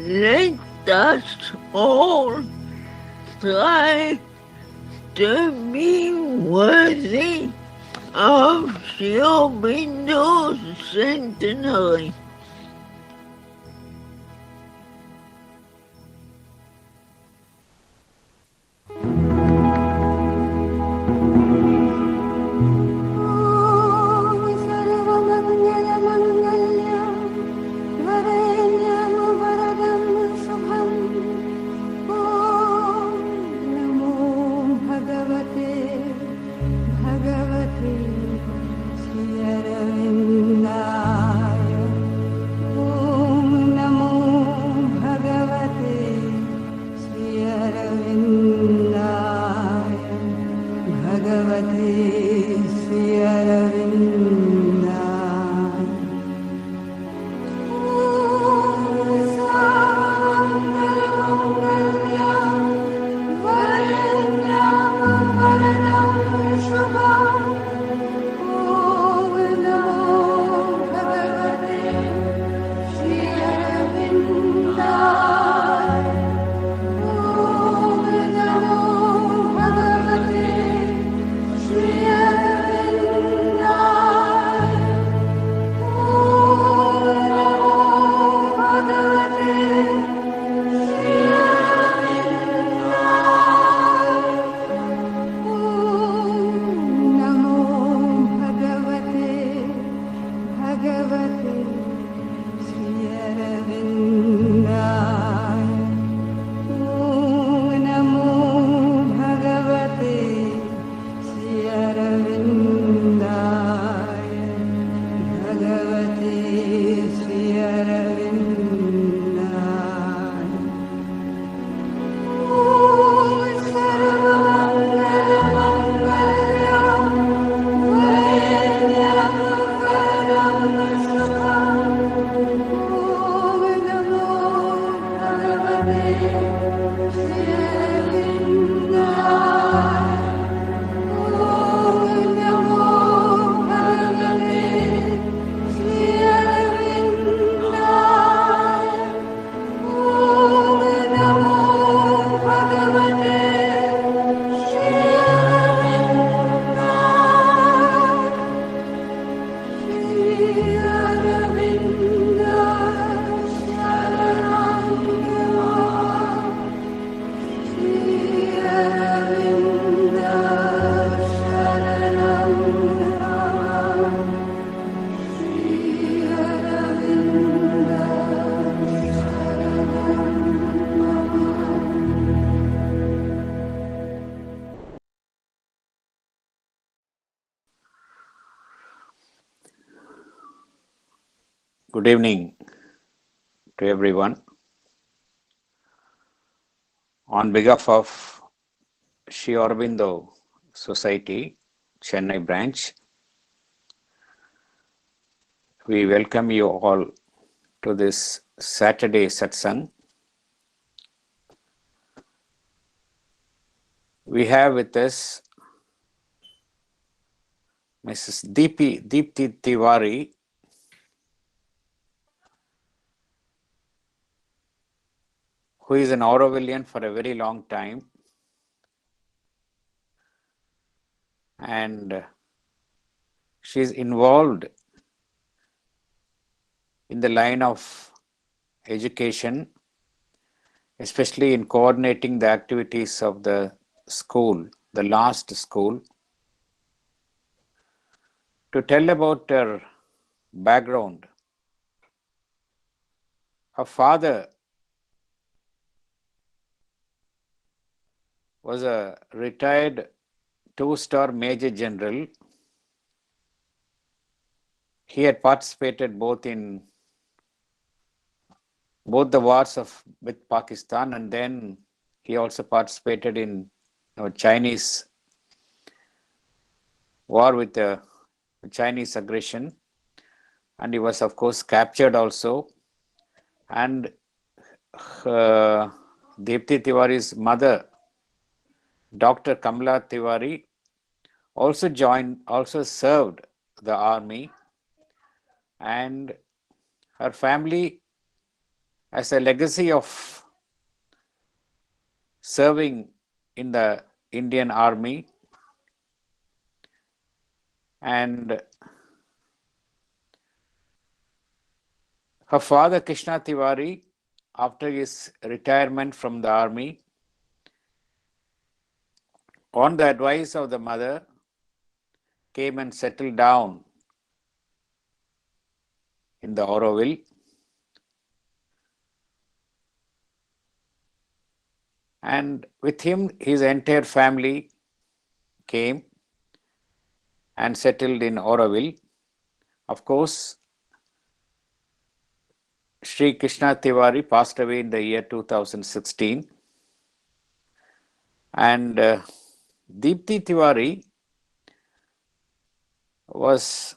Let us all strive to be worthy of Aurobindo centenary. Good evening to everyone. On behalf of Sri Aurobindo Society, Chennai branch, we welcome you all to this Saturday Satsang. We have with us Ms.Deepti Tiwari, who is an Aurovillian for a very long time, and she is involved in the line of education, especially in coordinating the activities of the school, the last school. To tell about her background, her father was a retired two-star Major General. He had participated both in both the wars with Pakistan, and then he also participated in Chinese war with the Chinese aggression, and he was of course captured also. And Deepti Tiwari's mother, Dr. Kamala Tiwari, also served the army, and her family as a legacy of serving in the Indian Army, and her father Krishna Tiwari, after his retirement from the army, on the advice of the mother, came and settled down in the Auroville. And with him, his entire family came and settled in Auroville. Of course, Sri Krishna Tiwari passed away in the year 2016. And Deepti Tiwari was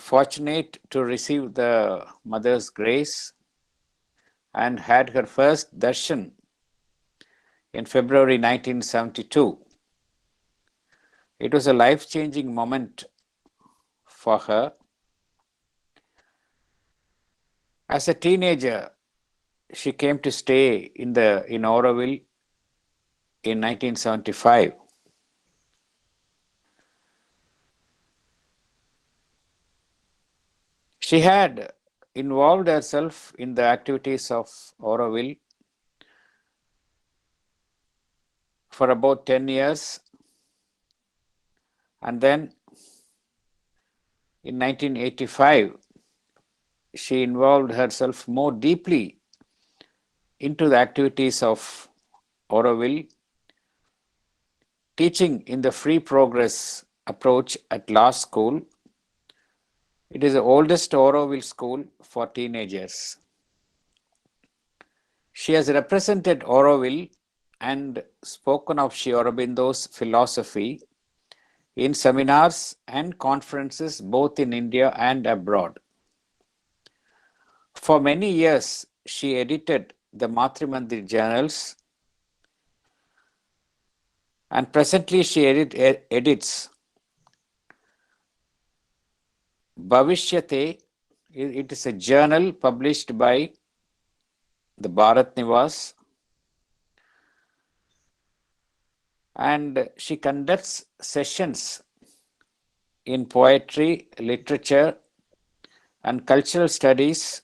fortunate to receive the mother's grace and had her first darshan in February 1972. It was a life-changing moment for her. As a teenager, she came to stay in Auroville in 1975. She had involved herself in the activities of Auroville for about 10 years, and then in 1985 she involved herself more deeply into the activities of Auroville, teaching in the free progress approach at law school. It is the oldest Auroville school for teenagers. She has represented Auroville and spoken of Sri Aurobindo's philosophy in seminars and conferences both in India and abroad. For many years, she edited the Matrimandir journals, and presently she edits Bhavishyate. It is a journal published by the Bharat Nivas, and she conducts sessions in poetry, literature, and cultural studies,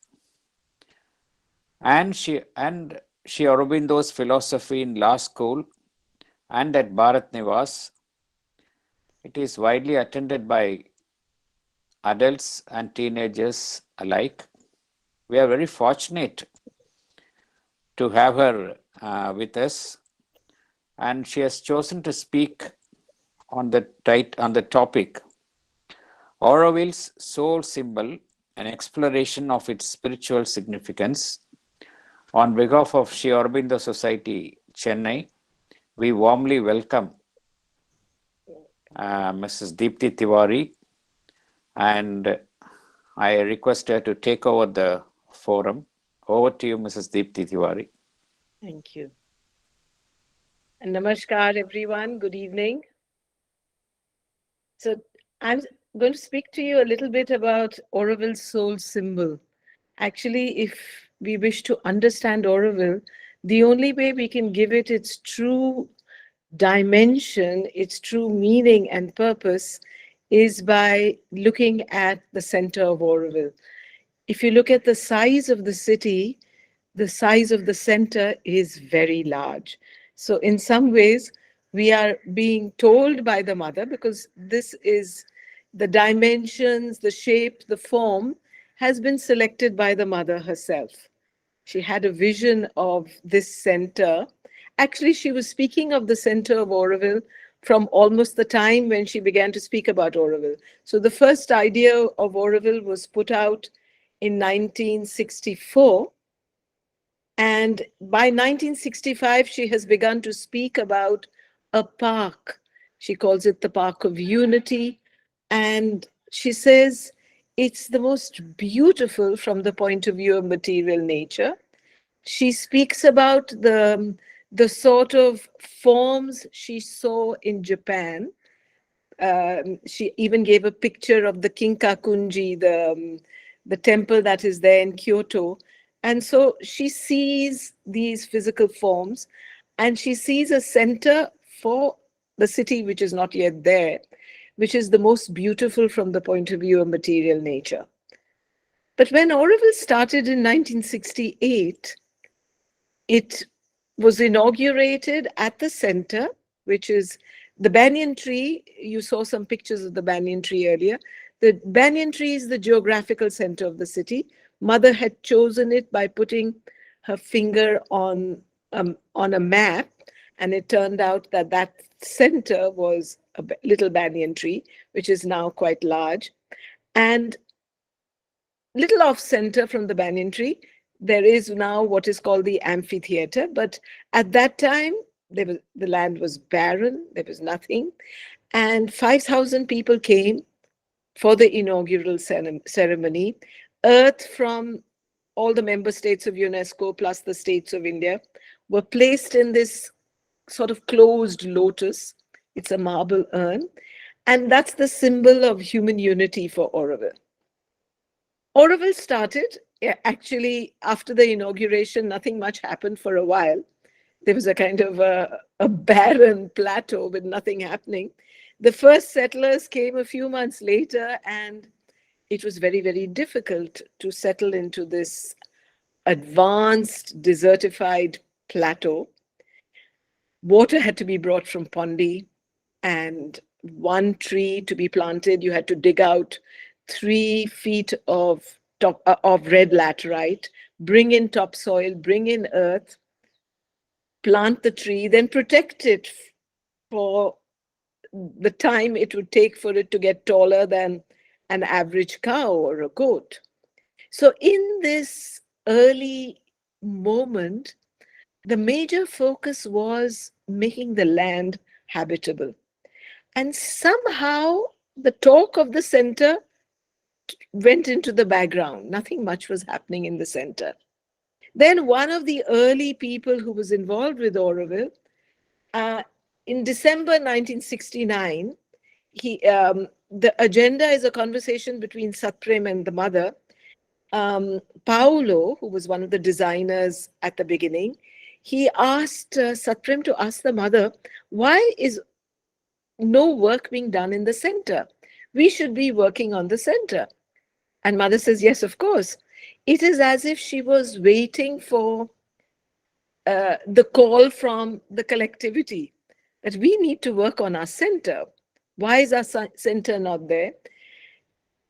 and Sri Aurobindo's philosophy in law school and at Bharat Nivas. It is widely attended by adults and teenagers alike. We are very fortunate to have her with us, and she has chosen to speak on the topic Auroville's soul symbol, an exploration of its spiritual significance. On behalf of Sri Aurobindo Society, Chennai, we warmly welcome Ms.Deepti Tiwari, and I request her to take over the forum. Over to you, Ms.Deepti Tiwari. Thank you. And namaskar, everyone. Good evening. So I'm going to speak to you a little bit about Auroville's soul symbol. Actually, if we wish to understand Auroville, the only way we can give it its true dimension, its true meaning and purpose is by looking at the center of Auroville. If you look at the size of the city, the size of the center is very large. So in some ways, we are being told by the mother, because this is the dimensions, the shape, the form has been selected by the mother herself. She had a vision of this center. Actually, she was speaking of the center of Auroville from almost the time when she began to speak about Auroville. So the first idea of Auroville was put out in 1964. And by 1965, she has begun to speak about a park. She calls it the Park of Unity. And she says it's the most beautiful from the point of view of material nature. She speaks about the sort of forms she saw in Japan. She even gave a picture of the Kinkakunji, the temple that is there in Kyoto. And so she sees these physical forms, and she sees a center for the city which is not yet there, which is the most beautiful from the point of view of material nature. But when Auroville started in 1968, it was inaugurated at the center, which is the banyan tree. You saw some pictures of the banyan tree earlier. The banyan tree is the geographical center of the city. Mother had chosen it by putting her finger on a map, and it turned out that that center was a little banyan tree, which is now quite large. And little off center from the banyan tree, there is now what is called the amphitheater. But at that time, the land was barren, there was nothing. And 5,000 people came for the inaugural ceremony. Earth from all the member states of UNESCO plus the states of India were placed in this sort of closed lotus. It's a marble urn. And that's the symbol of human unity for Auroville. Auroville started, actually, after the inauguration, nothing much happened for a while. There was a kind of a barren plateau with nothing happening. The first settlers came a few months later, and it was very, very difficult to settle into this advanced, desertified plateau. Water had to be brought from Pondi, and one tree to be planted, you had to dig out 3 feet of red laterite, bring in topsoil, bring in earth, plant the tree, then protect it for the time it would take for it to get taller than an average cow or a goat. So in this early moment, the major focus was making the land habitable. And somehow the talk of the center went into the background. Nothing much was happening in the center. Then one of the early people who was involved with Auroville, in December 1969, the agenda is a conversation between Satprem and the mother. Paolo, who was one of the designers at the beginning, he asked Satprem to ask the mother, why is no work being done in the center? We should be working on the center. And mother says, yes, of course. It is as if she was waiting for the call from the collectivity that we need to work on our center. Why is our center not there?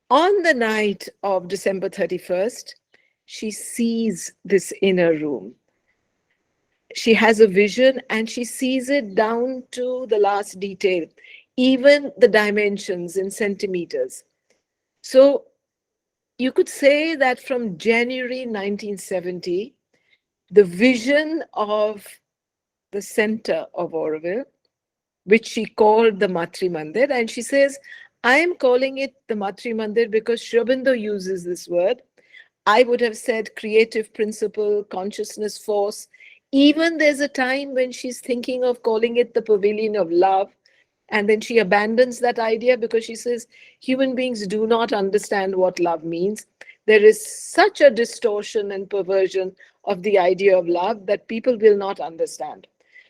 On the night of December 31st, she sees this inner room. She has a vision, and she sees it down to the last detail, even the dimensions in centimeters. So you could say that from January 1970, the vision of the center of Auroville, which she called the Matrimandir, and she says, I am calling it the Matrimandir because Aurobindo uses this word. I would have said creative principle, consciousness force. Even there's a time when she's thinking of calling it the pavilion of love. And then she abandons that idea because she says human beings do not understand what love means. There is such a distortion and perversion of the idea of love that people will not understand.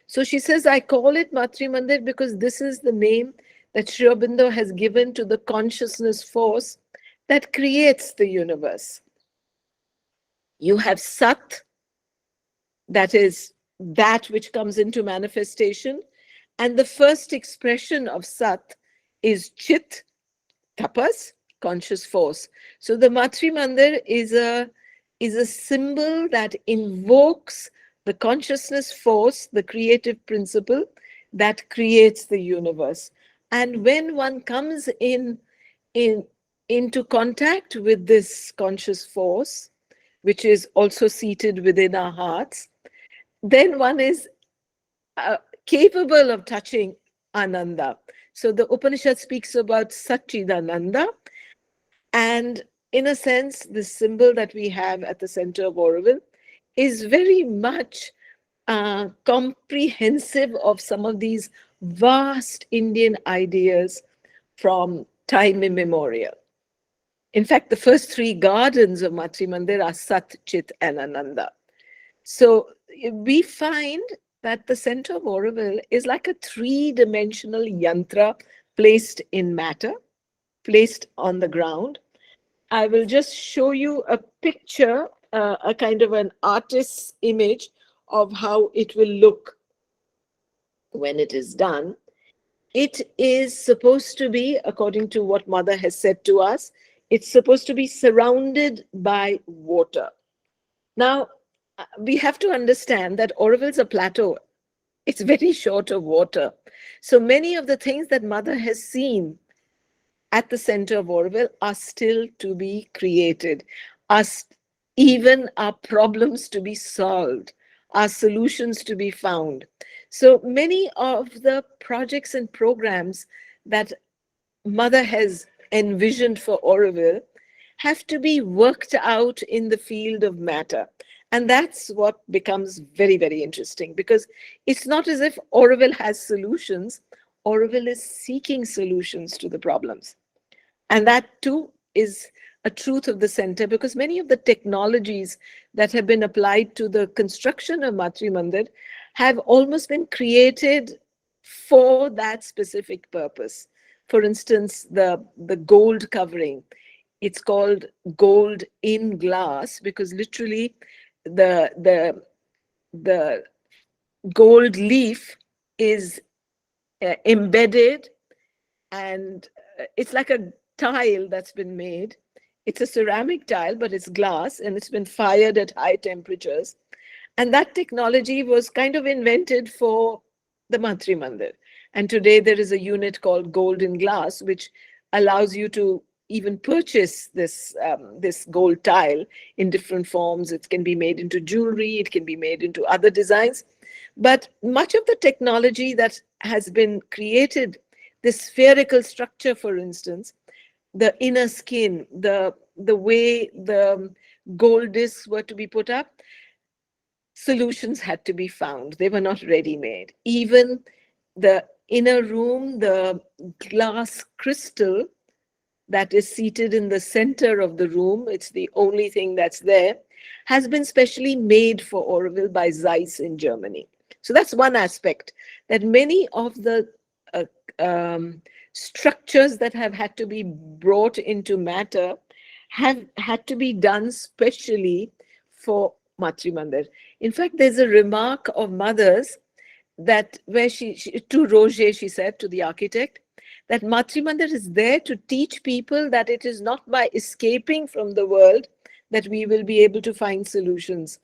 So she says, I call it Matrimandir because this is the name that Sri Aurobindo has given to the consciousness force that creates the universe. You have Sat, that is that which comes into manifestation. And the first expression of Sat is Chit, tapas, conscious force. So the Matrimandir is a symbol that invokes the consciousness force, the creative principle that creates the universe. And when one comes into contact with this conscious force, which is also seated within our hearts, then one is capable of touching Ananda. So the Upanishad speaks about Satchidananda. And in a sense, the symbol that we have at the center of Auroville is very much comprehensive of some of these vast Indian ideas from time immemorial. In fact, the first three gardens of Matrimandir are Sat, Chit, and Ananda. So we find that the center of Auroville is like a three-dimensional yantra placed in matter, placed on the ground. I will just show you a picture, a kind of an artist's image of how it will look when it is done. It is supposed to be, according to what Mother has said to us, it's supposed to be surrounded by water. Now, we have to understand that Auroville's a plateau. It's very short of water. So many of the things that Mother has seen at the center of Auroville are still to be created, even our problems to be solved, our solutions to be found. So many of the projects and programs that Mother has envisioned for Auroville have to be worked out in the field of matter. And that's what becomes very, very interesting, because it's not as if Auroville has solutions. Auroville is seeking solutions to the problems. And that too is a truth of the center, because many of the technologies that have been applied to the construction of Matrimandir have almost been created for that specific purpose. For instance, the gold covering, it's called gold in glass, because literally the gold leaf is embedded, and it's like a tile that's been made. It's a ceramic tile, but it's glass, and it's been fired at high temperatures. And that technology was kind of invented for the Matrimandir. And today there is a unit called Gold in Glass, which allows you to even purchase this gold tile in different forms. It can be made into jewelry, it can be made into other designs. But much of the technology that has been created, this spherical structure, for instance, the inner skin, the way the gold discs were to be put up, solutions had to be found. They were not ready-made. Even the inner room, the glass crystal that is seated in the center of the room, it's the only thing that's there, has been specially made for Auroville by Zeiss in Germany. So that's one aspect, that many of the structures that have had to be brought into matter have had to be done specially for Matrimandir. In fact, there's a remark of Mother's that where to Roger, she said, to the architect, that Matrimandir is there to teach people that it is not by escaping from the world that we will be able to find solutions.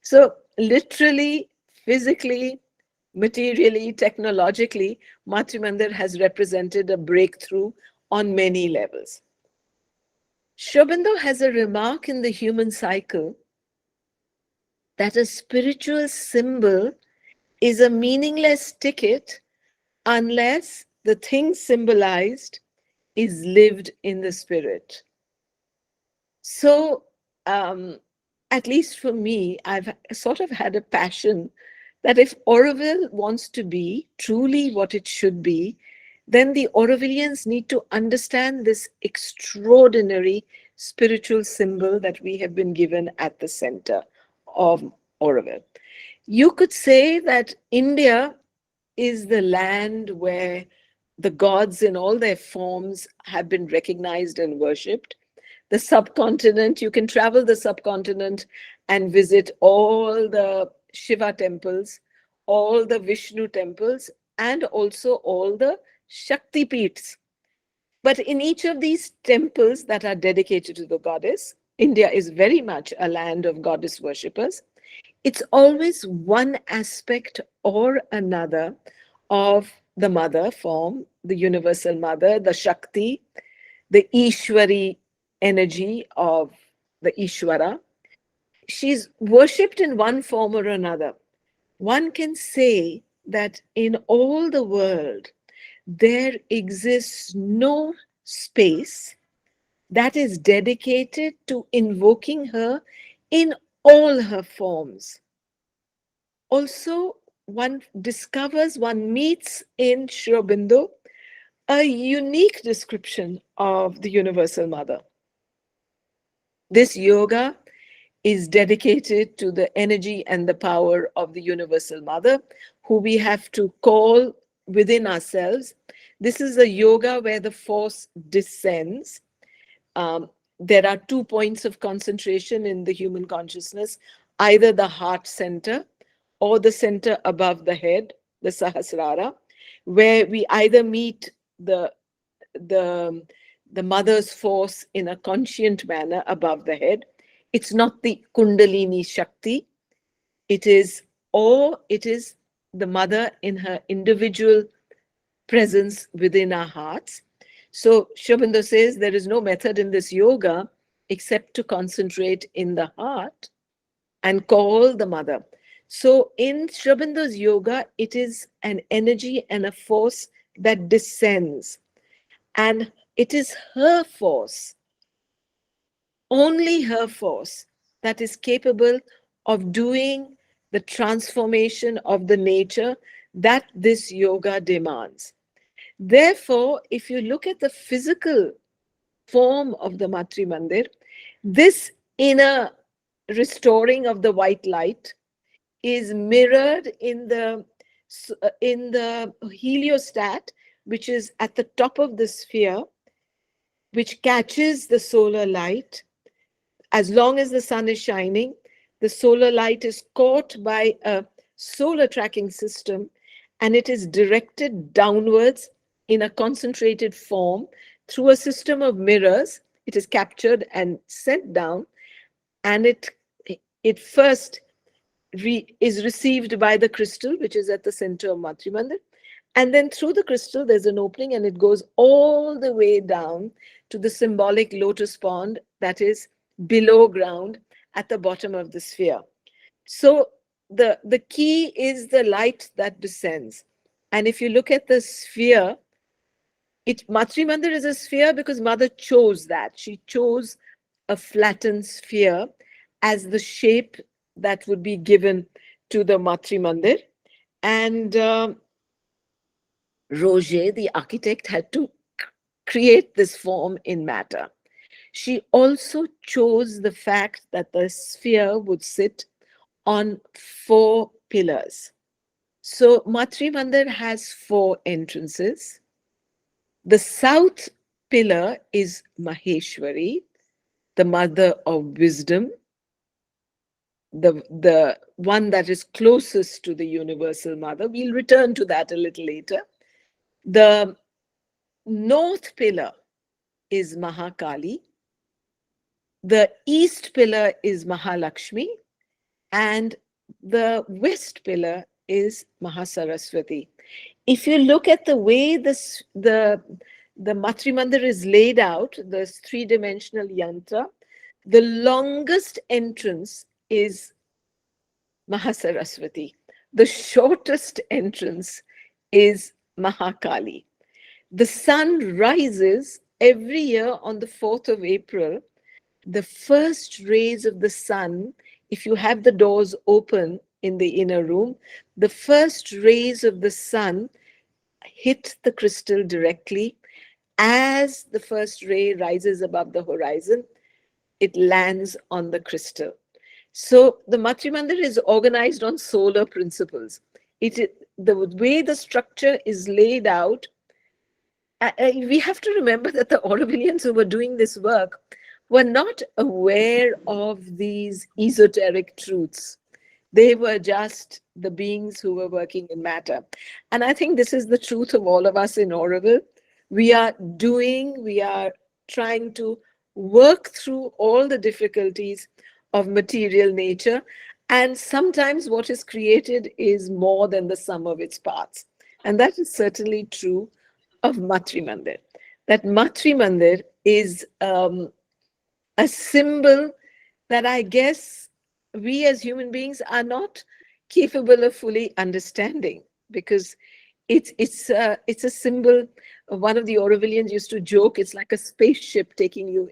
So literally, physically, materially, technologically, Matrimandir has represented a breakthrough on many levels. Aurobindo has a remark in the human cycle that a spiritual symbol is a meaningless ticket unless the thing symbolized is lived in the spirit. So, at least for me, I've sort of had a passion that if Auroville wants to be truly what it should be, then the Aurovillians need to understand this extraordinary spiritual symbol that we have been given at the center of Auroville. You could say that India is the land where the gods in all their forms have been recognized and worshipped. The subcontinent, you can travel the subcontinent and visit all the Shiva temples, all the Vishnu temples, and also all the Shakti Peeths. But in each of these temples that are dedicated to the goddess, India is very much a land of goddess worshippers. It's always one aspect or another of the mother form, the universal mother, the Shakti, the Ishwari energy of the Ishwara. She's worshipped in one form or another. One can say that in all the world, there exists no space that is dedicated to invoking her in all her forms. Also, one discovers, one meets in Aurobindo a unique description of the Universal Mother. This yoga is dedicated to the energy and the power of the Universal Mother, who we have to call within ourselves. This is a yoga where the force descends. There are 2 points of concentration in the human consciousness, either the heart center or the center above the head, the Sahasrara, where we either meet the the the mother's force in a conscient manner above the head. It's not the Kundalini Shakti. It is, or it is the mother in her individual presence within our hearts. So Sri Aurobindo says there is no method in this yoga except to concentrate in the heart and call the mother. So in Sri Aurobindo's yoga, it is an energy and a force that descends. And it is her force, only her force, that is capable of doing the transformation of the nature that this yoga demands. Therefore, if you look at the physical form of the Matrimandir, this inner restoring of the white light is mirrored in the heliostat, which is at the top of the sphere, which catches the solar light. As long as the sun is shining, the solar light is caught by a solar tracking system, and it is directed downwards in a concentrated form through a system of mirrors. It is captured and sent down, and it first is received by the crystal, which is at the center of Matrimandir. And then through the crystal, there's an opening, and it goes all the way down to the symbolic lotus pond that is below ground at the bottom of the sphere. So the key is the light that descends. And if you look at the sphere, Matrimandir is a sphere because Mother chose that. She chose a flattened sphere as the shape that would be given to the Matrimandir. And Roger, the architect, had to create this form in matter. She also chose the fact that the sphere would sit on 4 pillars. So Matrimandir has 4 entrances. The south pillar is Maheshwari, the mother of wisdom, the one that is closest to the Universal Mother. We'll return to that a little later. The north pillar is Mahakali. The east pillar is Mahalakshmi, and the west pillar is Mahasaraswati. If you look at the way the Matrimandir is laid out, this 3-dimensional yantra, the longest entrance is Mahasaraswati. The shortest entrance is Mahakali. The sun rises every year on the 4th of April. The first rays of the sun, if you have the doors open in the inner room, the first rays of the sun hit the crystal directly. As the first ray rises above the horizon, it lands on the crystal. So the Matrimandir is organized on solar principles. The way the structure is laid out, we have to remember that the Aurovillians who were doing this work were not aware of these esoteric truths. They were just the beings who were working in matter. And I think this is the truth of all of us in Auroville. We are trying to work through all the difficulties of material nature. And sometimes what is created is more than the sum of its parts. And that is certainly true of Matrimandir. That Matrimandir is a symbol that I guess we as human beings are not capable of fully understanding, because it's a symbol. One of the Aurovillians used to joke, it's like a spaceship taking you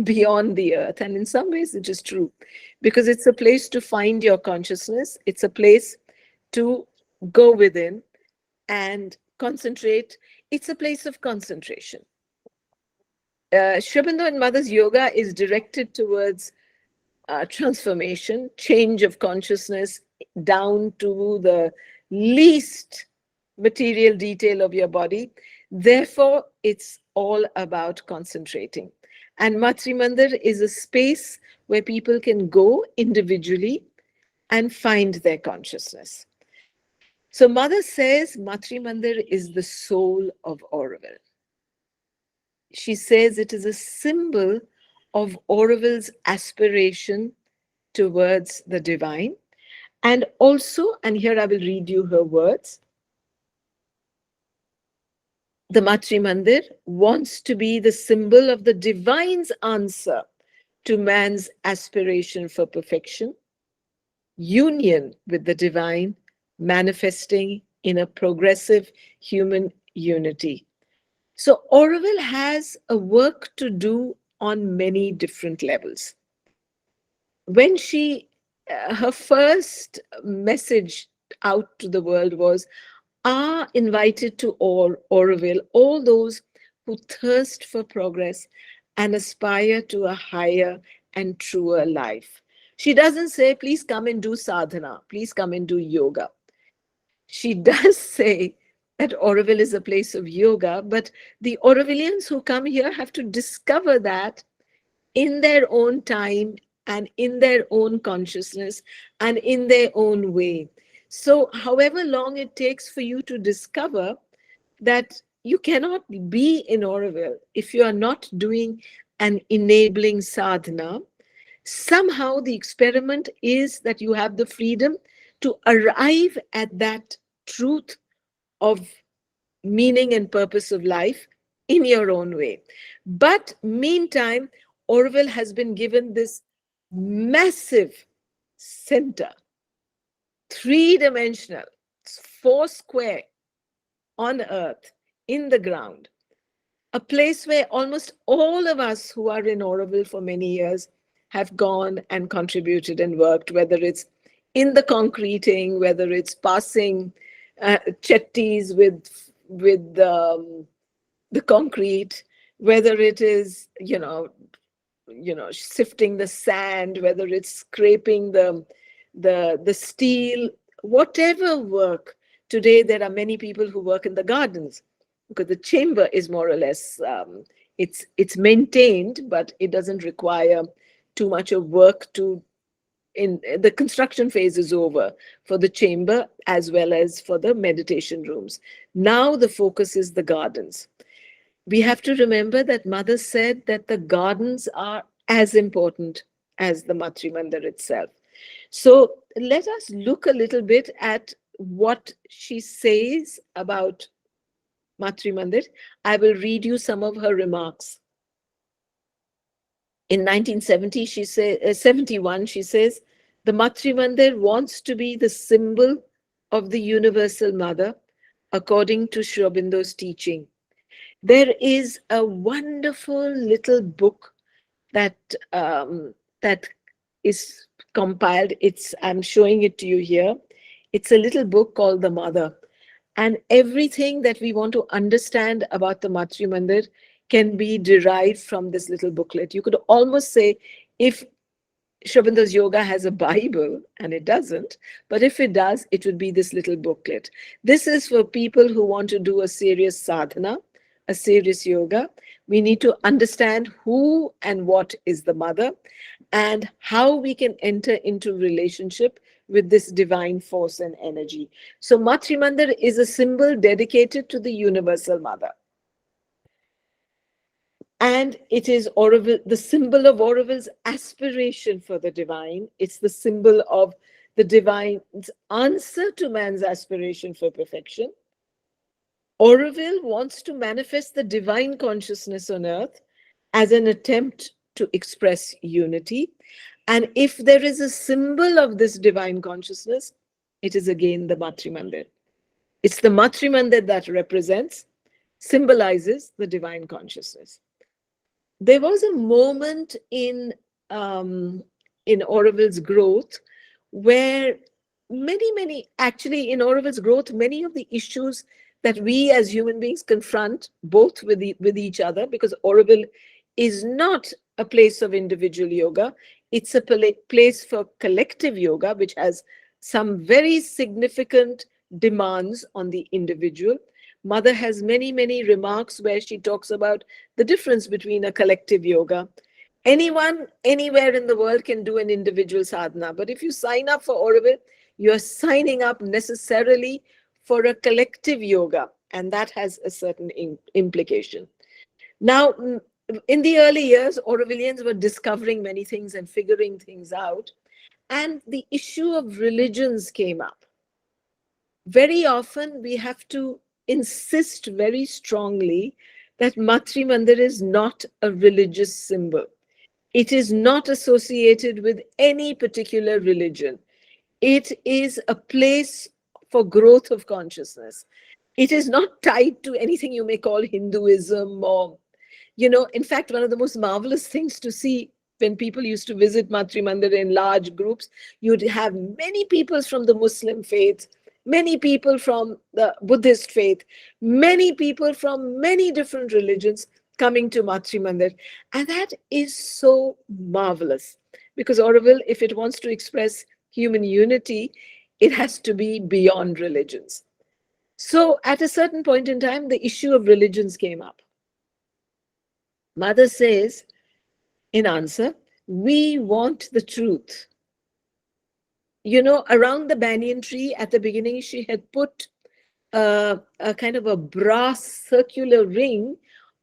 beyond the earth. And in some ways it is true, because it's a place to find your consciousness. It's a place to go within and concentrate. It's a place of concentration. Sri Aurobindo and Mother's yoga is directed towards transformation, change of consciousness down to the least material detail of your body. Therefore, it's all about concentrating. And Matrimandir is a space where people can go individually and find their consciousness. So Mother says Matrimandir is the soul of Auroville. She says it is a symbol of Auroville's aspiration towards the divine. And also, and here I will read you her words, the Matrimandir wants to be the symbol of the divine's answer to man's aspiration for perfection, union with the divine, manifesting in a progressive human unity. So Auroville has a work to do on many different levels. When her first message out to the world was, are invited to Auroville, all those who thirst for progress and aspire to a higher and truer life. She doesn't say, please come and do sadhana, please come and do yoga. She does say that Auroville is a place of yoga, but the Aurovillians who come here have to discover that in their own time and in their own consciousness and in their own way. So however long it takes for you to discover that you cannot be in Auroville if you are not doing an enabling sadhana, somehow the experiment is that you have the freedom to arrive at that truth of meaning and purpose of life in your own way. But meantime, Auroville has been given this massive center, three-dimensional, four square on earth, in the ground, a place where almost all of us who are in Auroville for many years have gone and contributed and worked, whether it's in the concreting, whether it's passing chettis with the concrete, whether it is, sifting the sand, whether it's scraping the steel, whatever work. Today, there are many people who work in the gardens because the chamber is more or less, it's maintained, but it doesn't require too much of work in the construction phase is over for the chamber as well as for the meditation rooms. Now the focus is the gardens. We have to remember that Mother said that the gardens are as important as the Matrimandir itself. So let us look a little bit at what she says about Matrimandir. I will read you some of her remarks. In 1970, 71, she says, the Matrimandir wants to be the symbol of the Universal Mother, according to Sri Aurobindo's teaching. There is a wonderful little book that is compiled. I'm showing it to you here. It's a little book called The Mother. And everything that we want to understand about the Matrimandir can be derived from this little booklet. You could almost say, if Sri Aurobindo's yoga has a Bible, and it doesn't, but if it does, it would be this little booklet. This is for people who want to do a serious sadhana, a serious yoga. We need to understand who and what is the mother and how we can enter into relationship with this divine force and energy. So Matrimandir is a symbol dedicated to the Universal Mother. And it is Auroville, the symbol of Auroville's aspiration for the divine. It's the symbol of the divine's answer to man's aspiration for perfection. Auroville wants to manifest the divine consciousness on earth as an attempt to express unity. And if there is a symbol of this divine consciousness, it is again the Matrimandir. It's the Matrimandir that represents, symbolizes the divine consciousness. There was a moment in Auroville's growth where actually in Auroville's growth, many of the issues that we as human beings confront both with each other, because Auroville is not a place of individual yoga. It's a place for collective yoga, which has some very significant demands on the individual. Mother has many, many remarks where she talks about the difference between a collective yoga. Anyone, anywhere in the world can do an individual sadhana. But if you sign up for Auroville, you're signing up necessarily for a collective yoga. And that has a certain implication. Now, in the early years, Aurovillians were discovering many things and figuring things out. And the issue of religions came up. Very often, we have to insist very strongly that Matrimandir is not a religious symbol. It is not associated with any particular religion. It is a place for growth of consciousness. It is not tied to anything you may call Hinduism or, in fact, one of the most marvelous things to see when people used to visit Matrimandir in large groups, you'd have many people from the Muslim faith, many people from the Buddhist faith, many people from many different religions coming to Matrimandir. And that is so marvelous because Auroville, if it wants to express human unity, it has to be beyond religions. So at a certain point in time, the issue of religions came up. Mother says, in answer, we want the truth. Around the banyan tree at the beginning, she had put a kind of a brass circular ring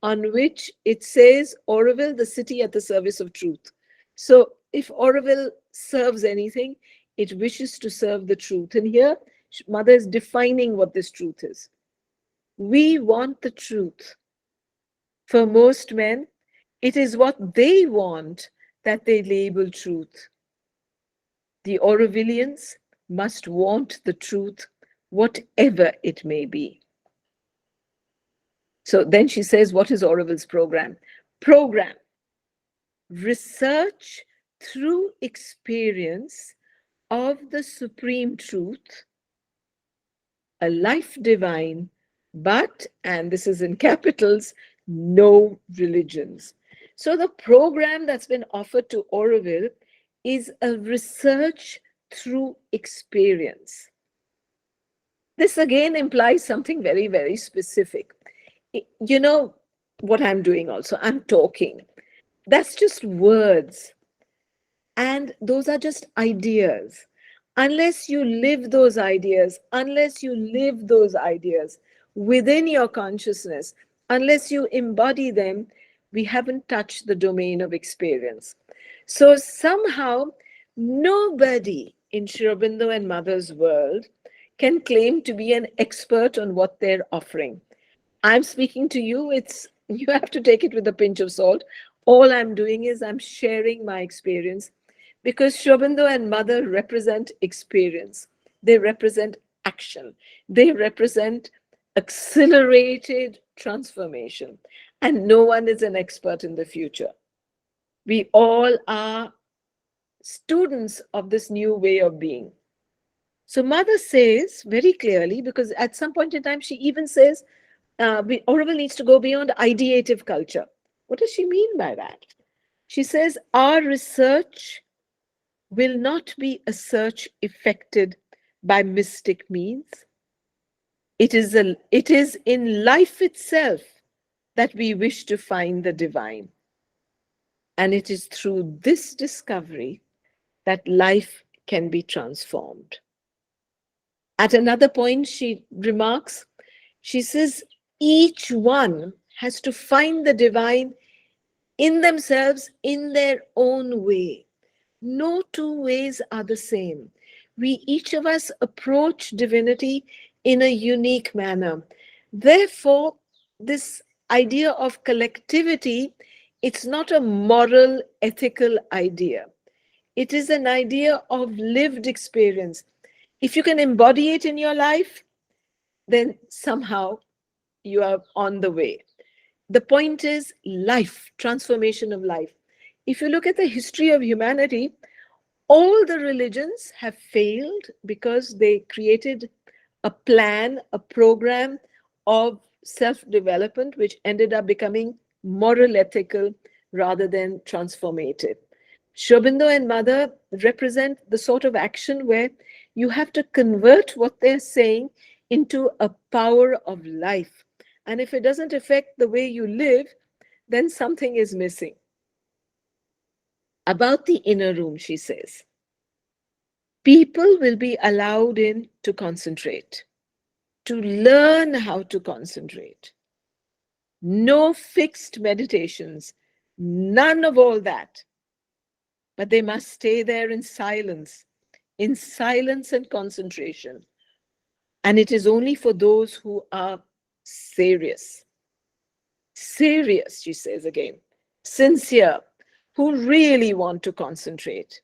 on which it says, Auroville, the city at the service of truth. So if Auroville serves anything, it wishes to serve the truth. And here, Mother is defining what this truth is. We want the truth. For most men, it is what they want that they label truth. The Aurovillians must want the truth, whatever it may be. So then she says, what is Auroville's program? Program, research through experience of the supreme truth, a life divine, but, and this is in capitals, no religions. So the program that's been offered to Auroville is a research through experience. This again implies something very, very specific. You know what I'm doing also? I'm talking. That's just words. And those are just ideas. Unless you live those ideas, within your consciousness, unless you embody them, we haven't touched the domain of experience. So somehow, nobody in Sri Aurobindo and Mother's world can claim to be an expert on what they're offering. I'm speaking to you, you have to take it with a pinch of salt. All I'm doing is I'm sharing my experience because Sri Aurobindo and Mother represent experience. They represent action. They represent accelerated transformation. And no one is an expert in the future. We all are students of this new way of being. So Mother says very clearly, because at some point in time, she even says, Auroville needs to go beyond ideative culture. What does she mean by that? She says, our research will not be a search effected by mystic means. It is in life itself that we wish to find the divine. And it is through this discovery that life can be transformed. At another point, she remarks, she says, each one has to find the divine in themselves in their own way. No two ways are the same. We, each of us, approach divinity in a unique manner. Therefore, this idea of collectivity, it's not a moral, ethical idea. It is an idea of lived experience. If you can embody it in your life, then somehow you are on the way. The point is life, transformation of life. If you look at the history of humanity, all the religions have failed because they created a plan, a program of self-development, which ended up becoming moral, ethical, rather than transformative. Sri Aurobindo and Mother represent the sort of action where you have to convert what they're saying into a power of life. And if it doesn't affect the way you live, then something is missing. About the inner room, she says, people will be allowed in to concentrate, to learn how to concentrate. No fixed meditations, none of all that. But they must stay there in silence and concentration. And it is only for those who are serious. Serious, she says again, sincere, who really want to concentrate.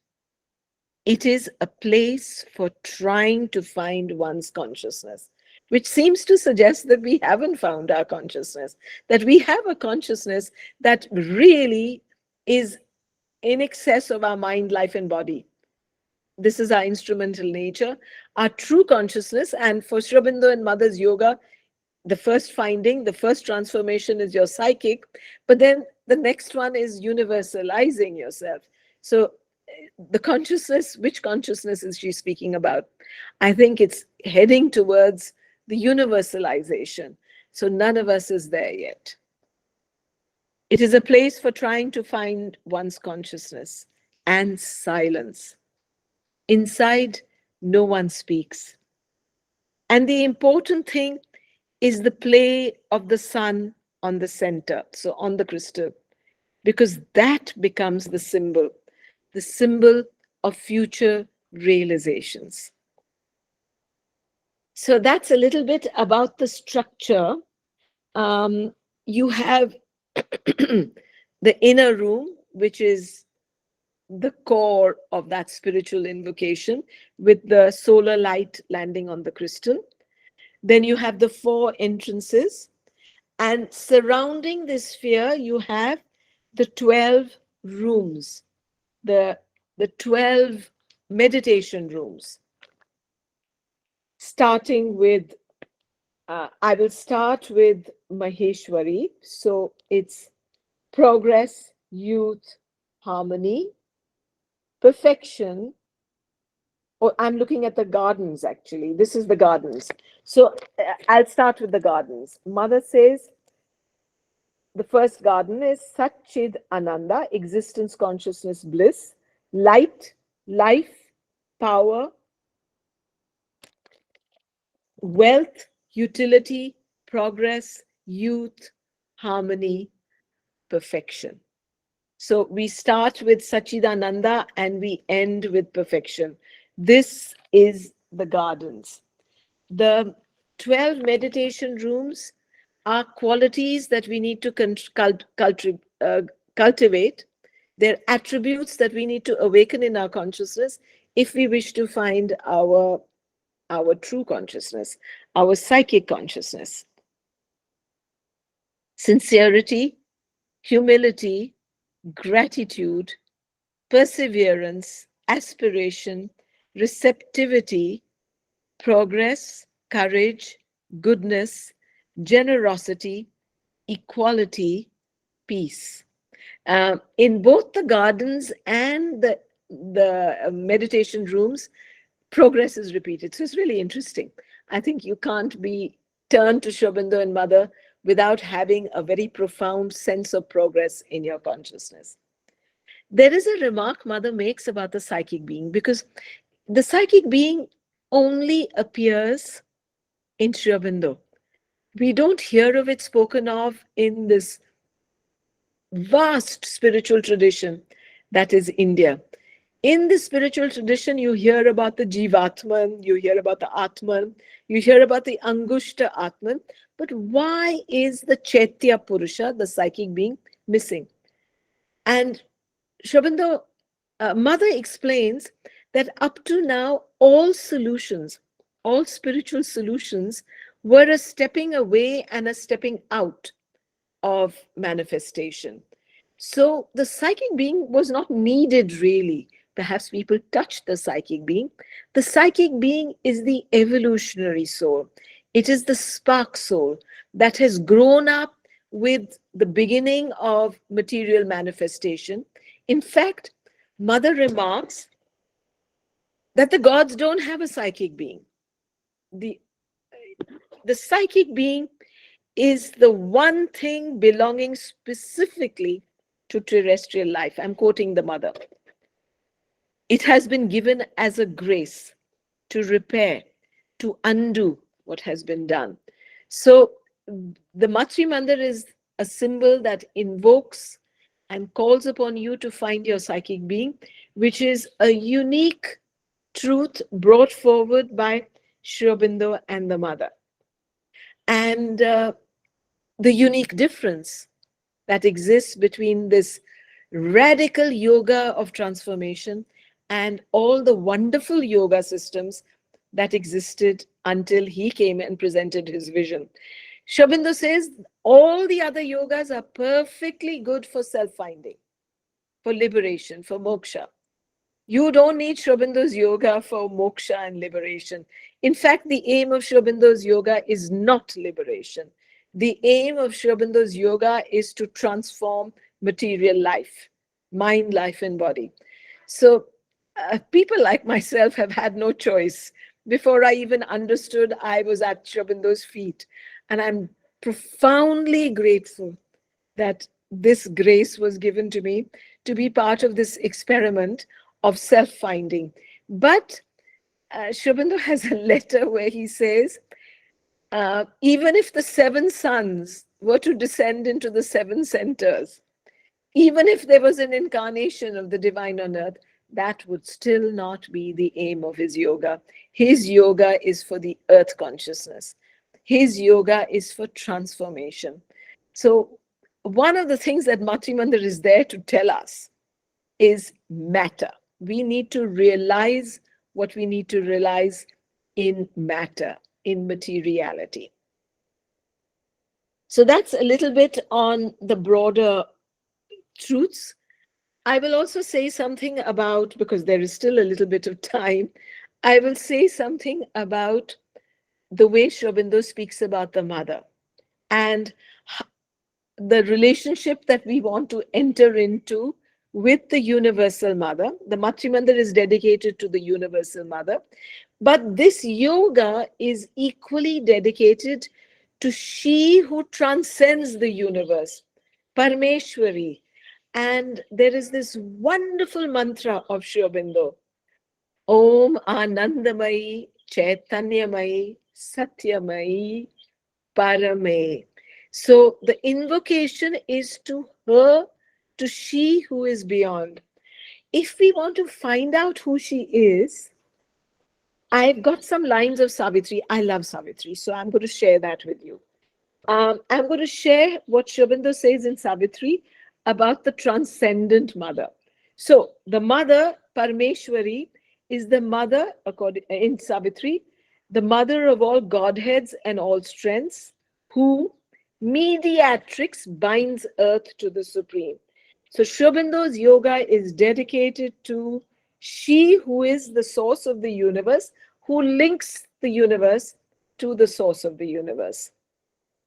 It is a place for trying to find one's consciousness, which seems to suggest that we haven't found our consciousness, that we have a consciousness that really is in excess of our mind, life, and body. This is our instrumental nature, our true consciousness. And for Sri Aurobindo and Mother's yoga, the first finding, the first transformation is your psychic, but then the next one is universalizing yourself. So the consciousness, which consciousness is she speaking about? I think it's heading towards the universalization. So none of us is there yet. It is a place for trying to find one's consciousness and silence. Inside, no one speaks. And the important thing is the play of the sun on the center, so on the crystal, because that becomes the symbol of future realizations. So that's a little bit about the structure. You have the inner room, which is the core of that spiritual invocation, with the solar light landing on the crystal. Then you have the 4 entrances, and surrounding this sphere, you have the 12 rooms, the 12 meditation rooms. Starting with, I will start with Maheshwari. So it's progress, youth, harmony, perfection. Or I'm looking at the gardens, actually. This is the gardens. So I'll start with the gardens. Mother says the first garden is Satchid Ananda, existence, consciousness, bliss, light, life, power, wealth, utility, progress, youth, harmony, perfection. So we start with Sachidananda and we end with perfection. This is the gardens. The 12 meditation rooms are qualities that we need to cultivate. They're attributes that we need to awaken in our consciousness if we wish to find our true consciousness, our psychic consciousness. Sincerity, humility, gratitude, perseverance, aspiration, receptivity, progress, courage, goodness, generosity, equality, peace. In both the gardens and the meditation rooms, progress is repeated. So it's really interesting. I think you can't be turned to Sri Aurobindo and Mother without having a very profound sense of progress in your consciousness. There is a remark Mother makes about the psychic being, because the psychic being only appears in Sri Aurobindo. We don't hear of it spoken of in this vast spiritual tradition that is India. In the spiritual tradition, you hear about the Jivatman, you hear about the Atman, you hear about the Angushta Atman, but why is the Chaitya Purusha, the psychic being, missing? And Sri Aurobindo, Mother explains that up to now, all solutions, all spiritual solutions were a stepping away and a stepping out of manifestation. So the psychic being was not needed really. Perhaps people touched the psychic being. The psychic being is the evolutionary soul. It is the spark soul that has grown up with the beginning of material manifestation. In fact, Mother remarks that the gods don't have a psychic being. The, the psychic being is the one thing belonging specifically to terrestrial life. I'm quoting the Mother. It has been given as a grace to repair, to undo what has been done. So the Matrimandir is a symbol that invokes and calls upon you to find your psychic being, which is a unique truth brought forward by Sri Aurobindo and the Mother. And the unique difference that exists between this radical yoga of transformation and all the wonderful yoga systems that existed until he came and presented his vision. Sri Aurobindo says all the other yogas are perfectly good for self-finding, for liberation, for moksha. You don't need Sri Aurobindo's yoga for moksha and liberation. In fact, the aim of Sri Aurobindo's yoga is not liberation. The aim of Sri Aurobindo's yoga is to transform material life, mind, life, and body. So people like myself have had no choice. Before I even understood, I was at Sri Aurobindo's feet. And I'm profoundly grateful that this grace was given to me to be part of this experiment of self-finding. But Sri Aurobindo has a letter where he says, even if the 7 suns were to descend into the 7 centers, even if there was an incarnation of the divine on earth, that would still not be the aim of his yoga. His yoga is for the earth consciousness. His yoga is for transformation. So one of the things that Matrimandir is there to tell us is matter. We need to realize what we need to realize in matter, in materiality. So that's a little bit on the broader truths. I will also say something about, because there is still a little bit of time, I will say something about the way Sri Aurobindo speaks about the mother and the relationship that we want to enter into with the universal mother. The Matrimandir is dedicated to the universal mother, but this yoga is equally dedicated to she who transcends the universe, Parameshwari. And there is this wonderful mantra of Sri Aurobindo, Om Anandamayi Chaitanyamayi Satyamayi Parame. So the invocation is to her, to she who is beyond. If we want to find out who she is, I've got some lines of Savitri. I love Savitri, so I'm going to share that with you. I'm going to share what Sri Aurobindo says in Savitri about the transcendent mother. So the mother, Parameshwari, is the mother, according in Savitri, the mother of all godheads and all strengths, who mediatrix binds earth to the supreme. So Sri Aurobindo's yoga is dedicated to she who is the source of the universe, who links the universe to the source of the universe.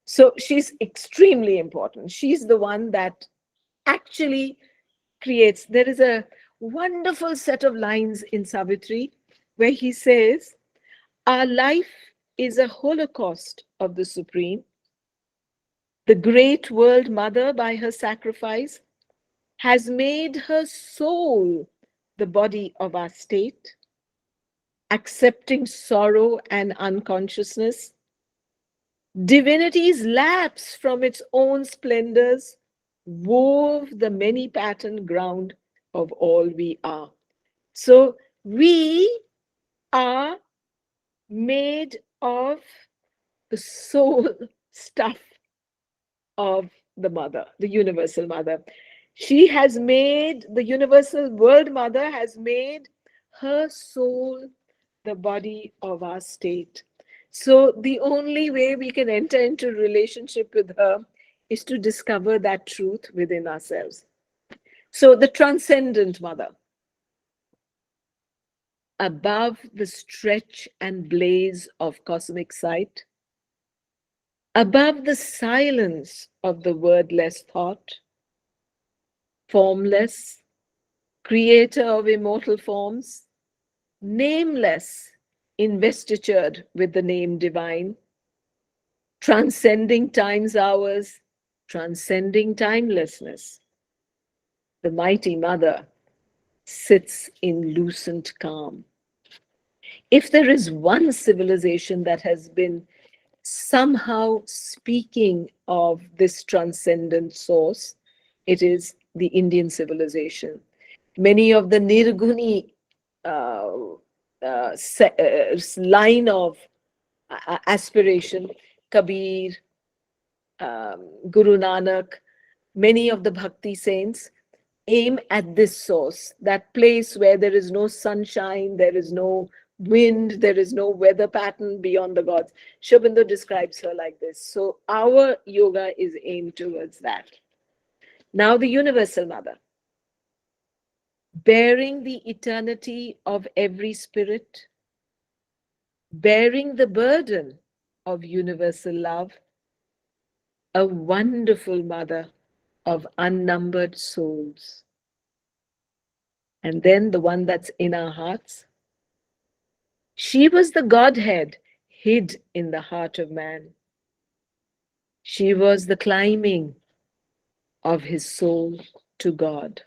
So she's extremely important. She's the one that actually creates. There is a wonderful set of lines in Savitri where he says, our life is a holocaust of the Supreme. The great world mother, by her sacrifice, has made her soul the body of our state, accepting sorrow and unconsciousness. Divinity's lapse from its own splendors wove the many-patterned ground of all we are. So we are made of the soul stuff of the mother, the universal mother. She has made, the universal world mother has made her soul the body of our state. So the only way we can enter into relationship with her is to discover that truth within ourselves. So the transcendent mother, above the stretch and blaze of cosmic sight, above the silence of the wordless thought, formless, creator of immortal forms, nameless, investitured with the name divine, transcending time's hours, transcending timelessness. The mighty mother sits in lucent calm. If there is one civilization that has been somehow speaking of this transcendent source, it is the Indian civilization. Many of the Nirguni line of aspiration, Kabir, Guru Nanak, many of the Bhakti saints aim at this source, that place where there is no sunshine, there is no wind, there is no weather pattern beyond the gods. Aurobindo describes her like this. So our yoga is aimed towards that. Now the Universal Mother, bearing the eternity of every spirit, bearing the burden of universal love, a wonderful mother of unnumbered souls. And then the one that's in our hearts. She was the Godhead hid in the heart of man. She was the climbing of his soul to God.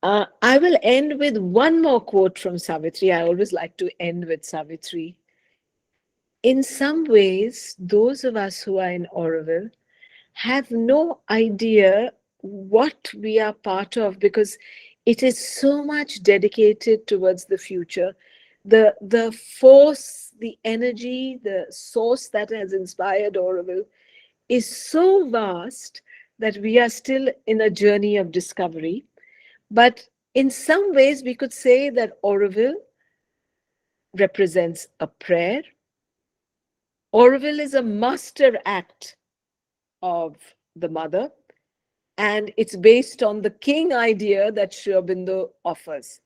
I will end with one more quote from Savitri. I always like to end with Savitri. In some ways, those of us who are in Auroville have no idea what we are part of, because it is so much dedicated towards the future. The force, the energy, the source that has inspired Auroville is so vast that we are still in a journey of discovery. But in some ways, we could say that Auroville represents a prayer. Auroville is a master act of the mother, and it's based on the king idea that Sri Aurobindo offers.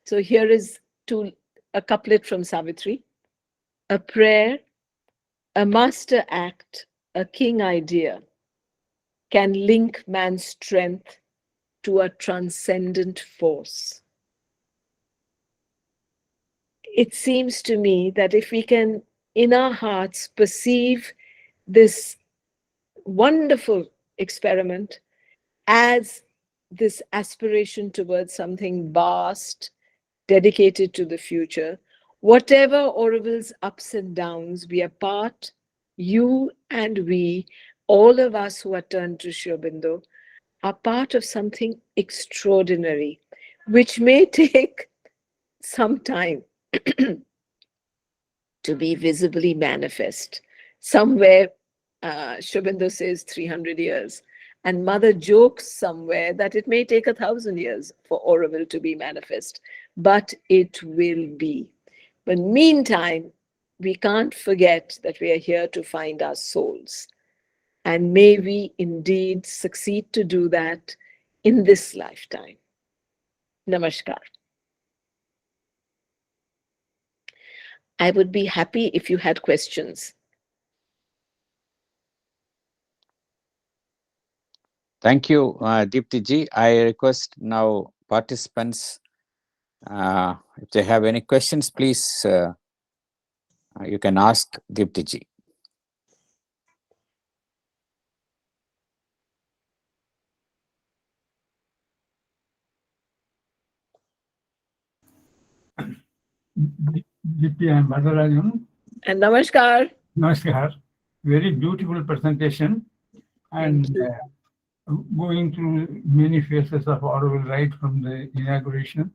So here is a couplet from Savitri. A prayer, a master act, a king idea can link man's strength to a transcendent force. It seems to me that if we can, in our hearts, perceive this wonderful experiment as this aspiration towards something vast, dedicated to the future, whatever Auroville's ups and downs, we are part, you and we, all of us who are turned to Sri Aurobindo, are part of something extraordinary, which may take some time to be visibly manifest. Somewhere, Sri Aurobindo says 300 years. And Mother jokes somewhere that it may take 1,000 years for Auroville to be manifest, but it will be. But meantime, we can't forget that we are here to find our souls. And may we indeed succeed to do that in this lifetime. Namaskar. I would be happy if you had questions. Thank you, Deepti ji. I request now participants, if they have any questions, please, you can ask Deepti ji. Deepti and Madhurajan. And Namaskar. Namaskar. Very beautiful presentation. And going through many phases of Auroville right from the inauguration,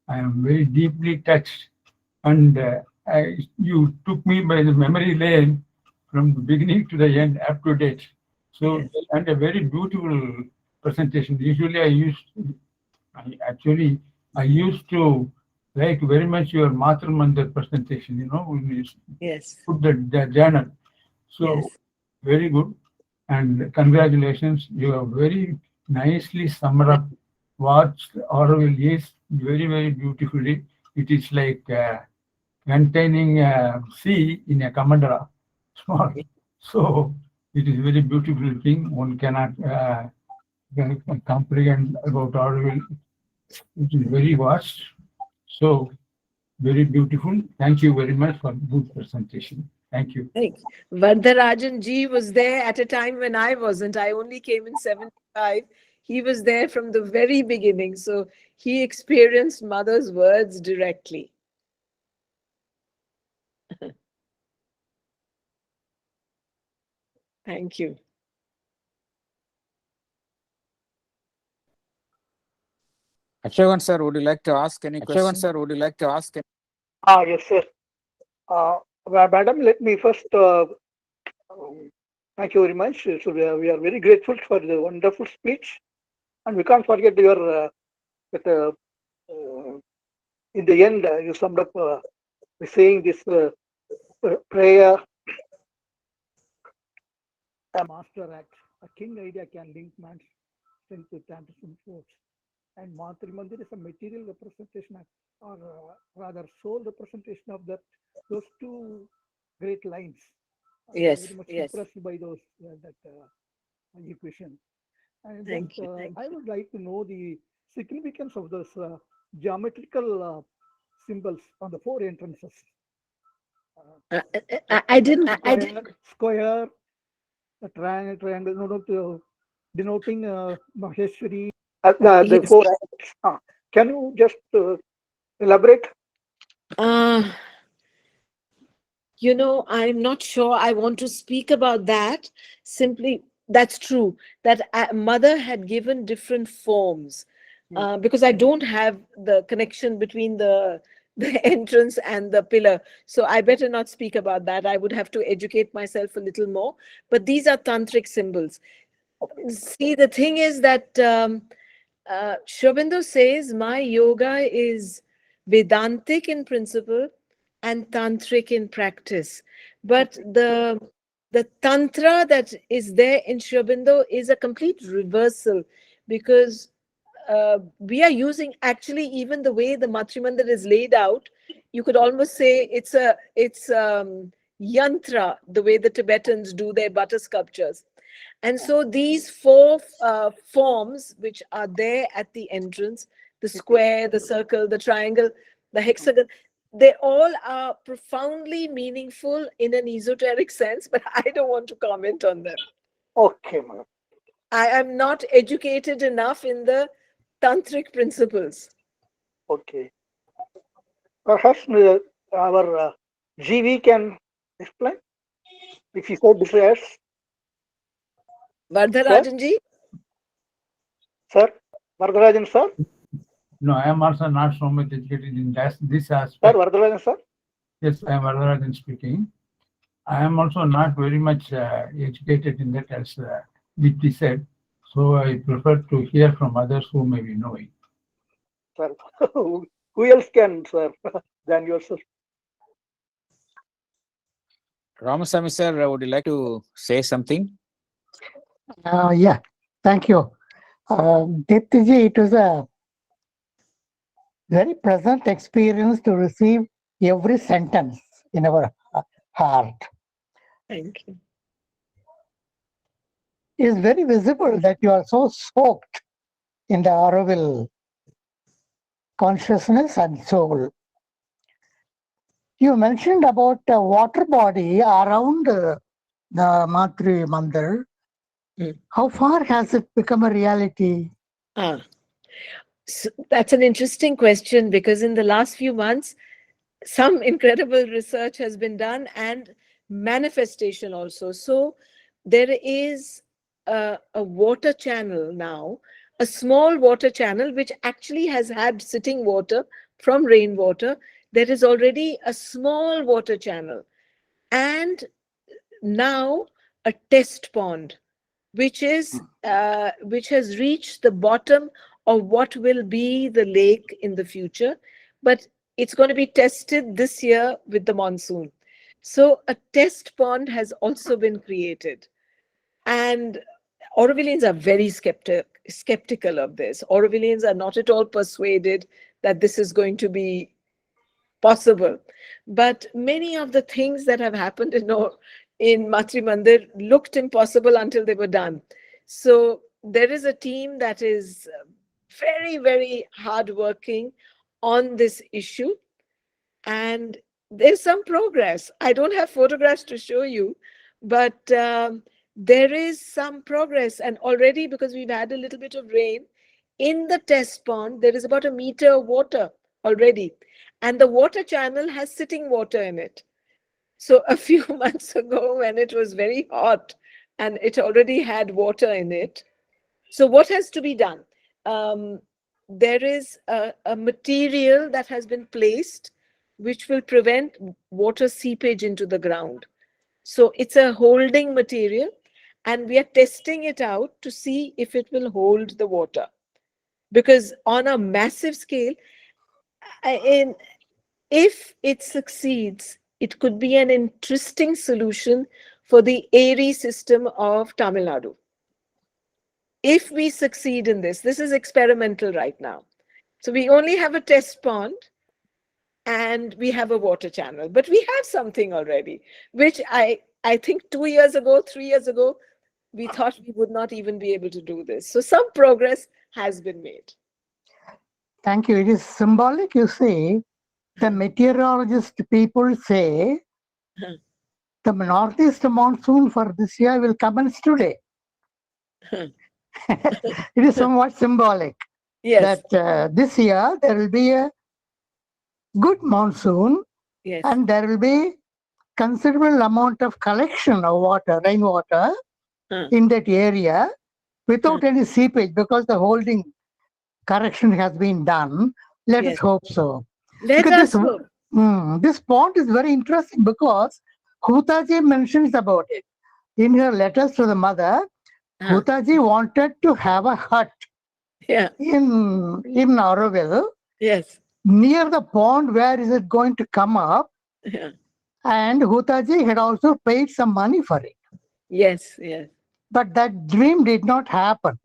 I am very deeply touched. And you took me by the memory lane from the beginning to the end, up to date. So, yes. And a very beautiful presentation. Usually I used to like very much your Matrimandir presentation, when you yes. put the journal. So, yes. Very good. And congratulations. You have very nicely summed up what Auroville is very, very beautifully. It is like containing a C in a Kamandala, small. So it is very beautiful thing. One cannot comprehend about Auroville. It is very vast. So very beautiful. Thank you very much for good presentation. Thank you. Vardharajan ji was there at a time when I wasn't. I only came in 75. He was there from the very beginning. So he experienced mother's words directly. Thank you. Akshavan sir, would you like to ask any question? Akshavan sir, would you like to ask? Yes, sir. Madam, let me first thank you very much. So we are very grateful for the wonderful speech, and we can't forget your that in the end you summed up by saying this prayer, a master act, a king idea can link man's strength with Anderson force. And Matrimandir is a material representation, or rather soul representation of that those two great lines. Yes, Very much yes. impressed by those that equation. And Thank just, you. I would like to know the significance of those geometrical symbols on the four entrances. I didn't. Square, a triangle, denoting Maheshwari. The Yes. four. Can you just elaborate? I'm not sure I want to speak about that. Simply, that's true, that mother had given different forms, because I don't have the connection between the entrance and the pillar. So I better not speak about that. I would have to educate myself a little more. But these are tantric symbols. See, the thing is that Sri Aurobindo says my yoga is Vedantic in principle and tantric in practice. But the tantra that is there in Sri Aurobindo is a complete reversal, because we are using, actually, even the way the Matrimandir is laid out, you could almost say it's yantra, the way the Tibetans do their butter sculptures. And so these four forms which are there at the entrance, the square, the circle, the triangle, the hexagon, they all are profoundly meaningful in an esoteric sense, but I don't want to comment on them. Okay, madam. I am not educated enough in the tantric principles. Okay. Perhaps our GV can explain if he so desires. Vardharajan ji? Sir, Vardharajan sir. No, I am also not so much educated in this Sir, aspect. Vardharajan sir. Yes, I am Vardharajan speaking. I am also not very much educated in that, as Deepti said. So I prefer to hear from others who may be knowing. Sir, who else can, sir, than yourself? Ramasamy sir, would you like to say something? Yeah, thank you. Deepti ji, it was a very pleasant experience to receive every sentence in our heart. Thank you. It is very visible that you are so soaked in the Auroville consciousness and soul. You mentioned about a water body around the Matrimandir. How far has it become a reality? So that's an interesting question, because in the last few months, some incredible research has been done and manifestation also. So there is a water channel now, a small water channel, which actually has had sitting water from rainwater. There is already a small water channel, and now a test pond, which has reached the bottom of what will be the lake in the future, but it's going to be tested this year with the monsoon. So a test pond has also been created, and Aurovillians are very skeptical of this. Aurovillians are not at all persuaded that this is going to be possible. But many of the things that have happened in Matrimandir looked impossible until they were done. So there is a team that is very, very hardworking on this issue, and there's some progress. I don't have photographs to show you, but there is some progress. And already, because we've had a little bit of rain, in the test pond, there is about a meter of water already. And the water channel has sitting water in it. So a few months ago, when it was very hot and it already had water in it. So what has to be done? There is a material that has been placed which will prevent water seepage into the ground. So it's a holding material, and we are testing it out to see if it will hold the water. Because on a massive scale, if it succeeds, it could be an interesting solution for the ARI system of Tamil Nadu. If we succeed in this is experimental right now. So we only have a test pond and we have a water channel, but we have something already, which I think 2 years ago, 3 years ago, we thought we would not even be able to do this. So some progress has been made. Thank you. It is symbolic, you see. The meteorologist people say the northeast monsoon for this year will commence today. It is somewhat symbolic. Yes. That this year there will be a good monsoon, Yes. and there will be considerable amount of collection of water, rainwater, in that area without any seepage, because the holding correction has been done. Let us hope so. Let us hope. This pond is very interesting because Hutaji mentions about it in her letters to the mother. Hutaji wanted to have a hut in Auroville. Yes. Near the pond, where is it going to come up? Yeah. And Hutaji had also paid some money for it. Yes, yes. But that dream did not happen.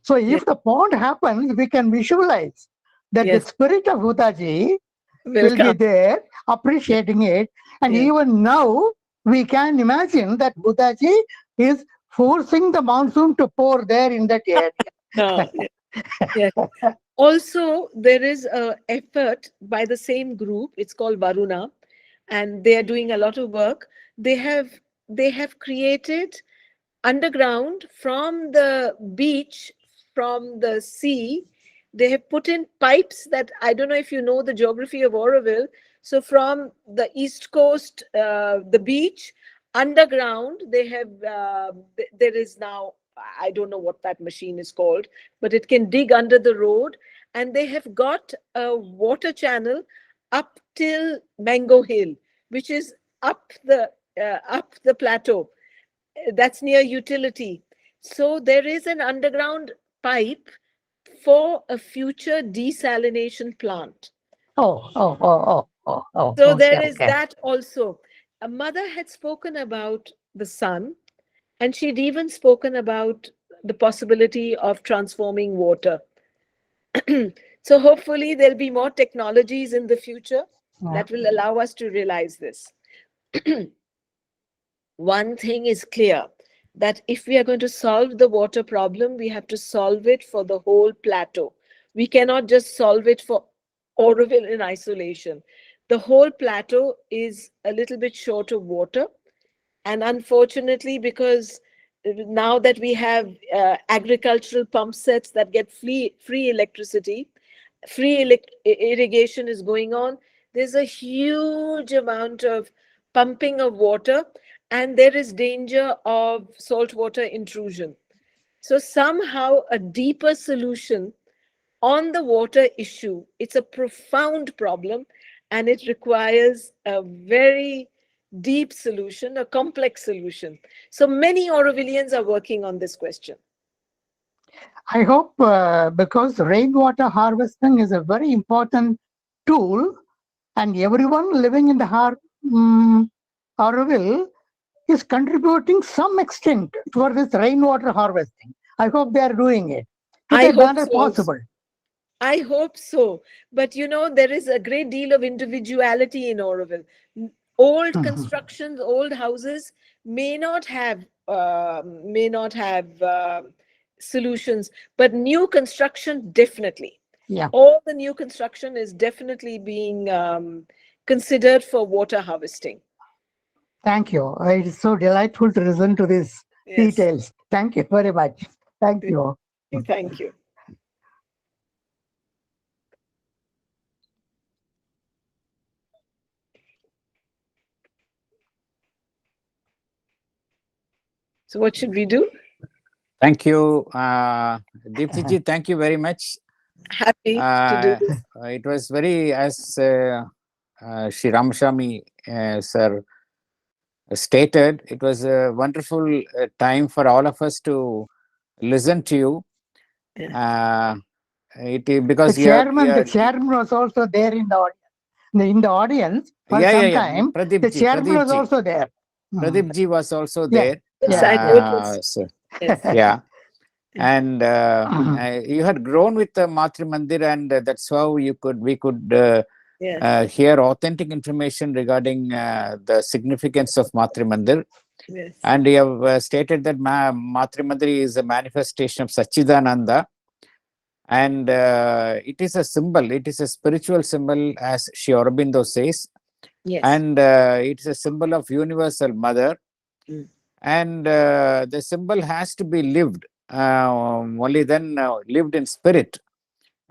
So if the pond happens, we can visualize that the spirit of Hutaji will be there, appreciating it. And even now, we can imagine that Hutaji is forcing the monsoon to pour there in that area. Yes. Also, there is an effort by the same group. It's called Varuna, and they are doing a lot of work. They have created underground from the beach, from the sea. They have put in pipes that, I don't know if you know the geography of Auroville. So from the east coast, the beach, underground, they have there is now, I don't know what that machine is called, but it can dig under the road, and they have got a water channel up till Mango Hill, which is up the plateau. That's near utility. So there is an underground pipe for a future desalination plant. So there is that also. A mother had spoken about the sun, and she'd even spoken about the possibility of transforming water. So hopefully there'll be more technologies in the future that will allow us to realize this. One thing is clear, that if we are going to solve the water problem, we have to solve it for the whole plateau. We cannot just solve it for Auroville in isolation. The whole plateau is a little bit short of water. And unfortunately, because now that we have agricultural pump sets that get free electricity, irrigation is going on, there's a huge amount of pumping of water, and there is danger of saltwater intrusion. So somehow a deeper solution on the water issue, it's a profound problem, and it requires a very deep solution, a complex solution. So many Aurovillians are working on this question. I hope because rainwater harvesting is a very important tool, and everyone living in the Auroville is contributing some extent toward this rainwater harvesting. I hope they are doing it in a manner possible. I hope so. But you know, there is a great deal of individuality in Auroville. Old constructions, old houses may not have solutions, but new construction definitely. Yeah. All the new construction is definitely being considered for water harvesting. Thank you. It is so delightful to listen to these Yes. details. Thank you very much. Thank you. Thank you. So what should we do? Thank you, Deepti ji. Thank you very much. Happy to do this. It was very, as Shri Ramashami sir stated, it was a wonderful time for all of us to listen to you. Because the chairman was also there in the audience. In the audience for some time. The chairman was also there. Pradeep ji was also there. Yes, I noticed. So, Yes. yeah. And you had grown with the Matrimandir, and that's how we could Yes. hear authentic information regarding the significance of Matrimandir. Yes. And you have stated that Matrimandir is a manifestation of Sachidananda, and it is a symbol. It is a spiritual symbol, as Sri Aurobindo says. Yes. And it is a symbol of Universal Mother. And the symbol has to be lived, only then lived in spirit.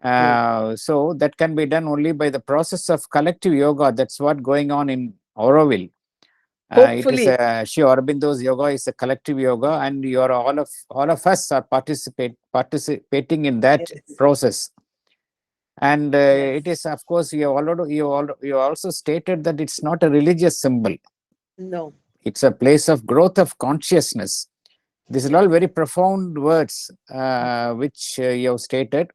So that can be done only by the process of collective yoga. That's what going on in Auroville. Hopefully. It is Sri Aurobindo's yoga is a collective yoga, and you are all of us are participating in that process. And it is, of course, you also stated that it's not a religious symbol. No. It's a place of growth of consciousness. These are all very profound words which you have stated.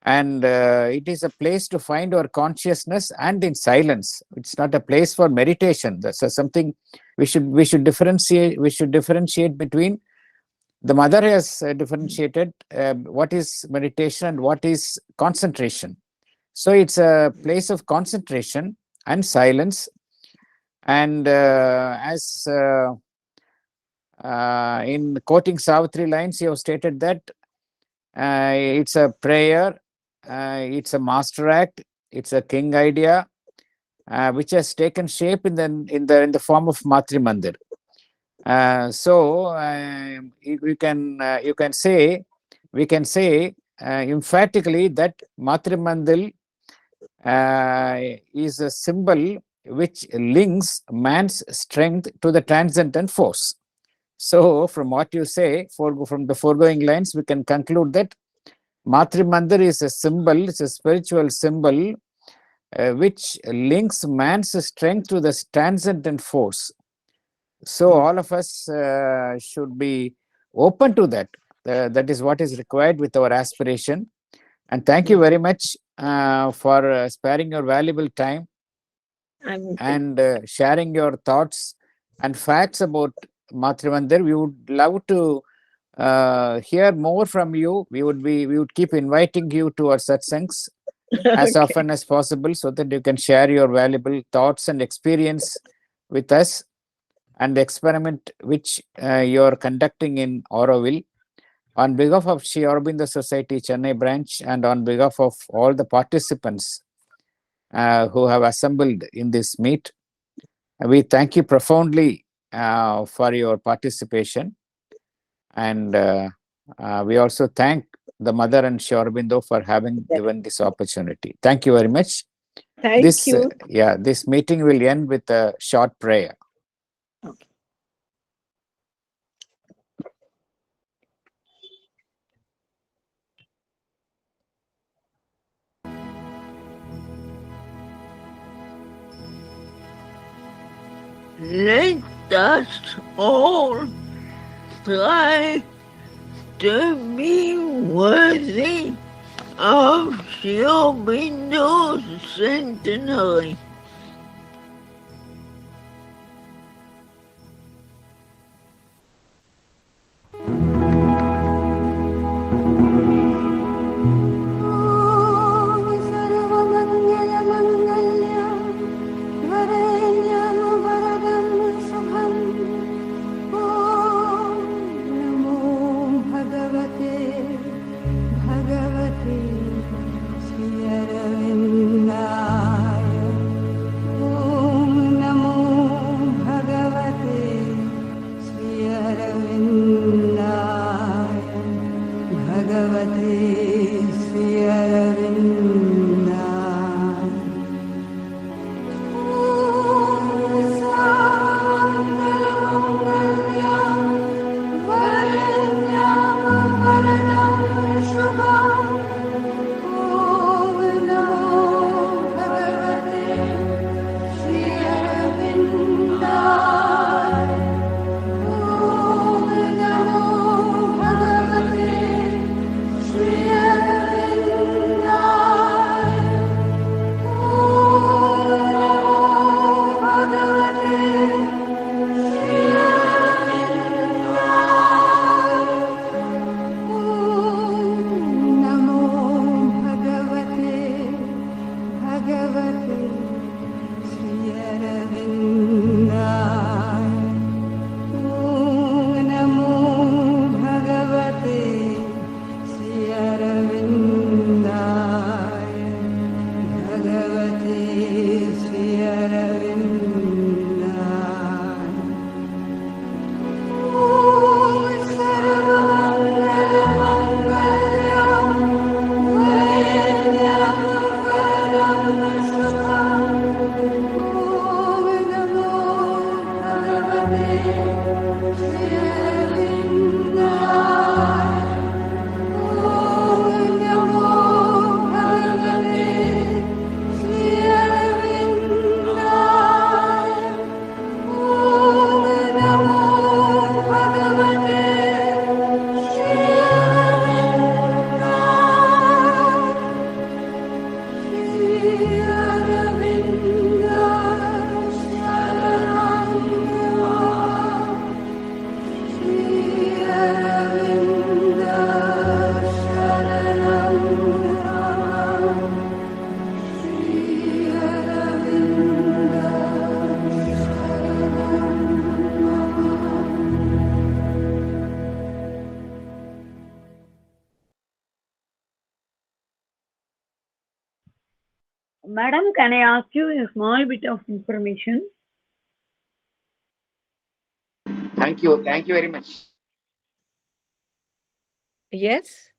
And it is a place to find our consciousness and in silence. It's not a place for meditation. That's something we should differentiate. We should differentiate between. The mother has differentiated what is meditation and what is concentration. So it's a place of concentration and silence. And as in quoting Savitri lines, you have stated that it's a prayer, it's a master act, it's a king idea, which has taken shape in the form of Matrimandir. So we can say emphatically that Matrimandir is a symbol which links man's strength to the transcendent force. So, from what you say, from the foregoing lines, we can conclude that Matrimandir is a symbol, it's a spiritual symbol which links man's strength to the transcendent force. So, all of us should be open to that. That is what is required with our aspiration. And thank you very much for sparing your valuable time and sharing your thoughts and facts about Matrimandir. We would love to hear more from you. We would keep inviting you to our satsangs as often as possible, so that you can share your valuable thoughts and experience with us, and the experiment which you are conducting in Auroville. On behalf of Sri Aurobindo Society Chennai branch, and on behalf of all the participants who have assembled in this meet, we thank you profoundly for your participation. And we also thank the mother and Sri Aurobindo for having given this opportunity. Thank you very much. Thank you. This meeting will end with a short prayer. Okay. Let us all try to be worthy of Aurobindo's centenary. Madam, can I ask you a small bit of information? Thank you very much. Yes.